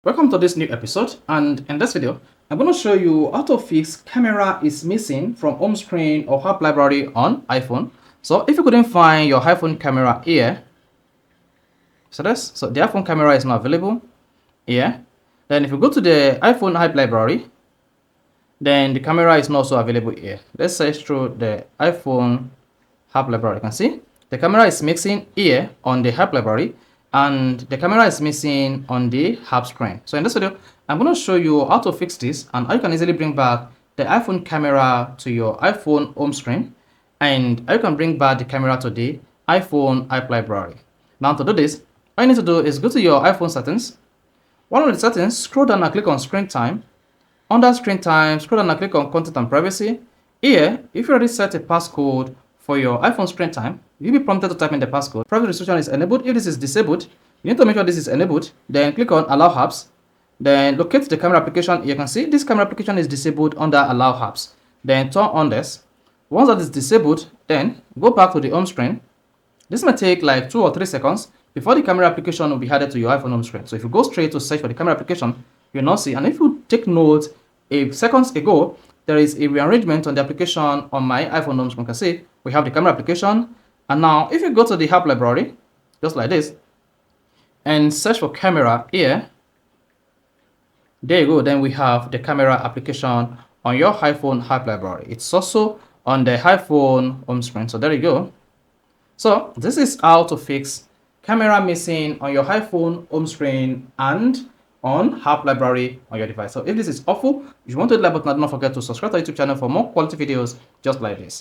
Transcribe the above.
Welcome to this new episode, and in this video I'm going to show you how to fix camera is missing from home screen or app library on iPhone. So if you couldn't find your iPhone camera here, so the iPhone camera is not available here. Then if you go to the iPhone app library, then the camera is not also available here. Let's search through the iPhone app library. You can see the camera is missing here on the app library, and the camera is missing on the app screen. So in this video, I'm going to show you how to fix this and how you can easily bring back the iPhone camera to your iPhone home screen, and how you can bring back the camera to the iPhone app library. Now to do this, all you need to do is go to your iPhone settings. One of the settings, scroll down and click on screen time. Under screen time, scroll down and click on content and privacy. Here, if you already set a passcode for your iPhone screen time, you'll be prompted to type in the passcode. Privacy restriction is enabled. If this is disabled, you need to make sure this is enabled. Then click on allow apps. Then locate the camera application. You can see this camera application is disabled under allow apps. Then turn on this. Once that is disabled, then go back to the home screen. This may take like 2 or 3 seconds before the camera application will be added to your iPhone home screen. So if you go straight to search for the camera application, you'll not see. And if you take note, seconds ago, there is a rearrangement on the application on my iPhone home screen. You can see we have the camera application. And now if you go to the app library, just like this, and search for camera here, there you go. Then we have the camera application on your iPhone app library. It's also on the iPhone home screen. So there you go. So this is how to fix camera missing on your iPhone home screen and on app library on your device. So if this is awful, if you want to hit the like button, do not forget to subscribe to our YouTube channel for more quality videos just like this.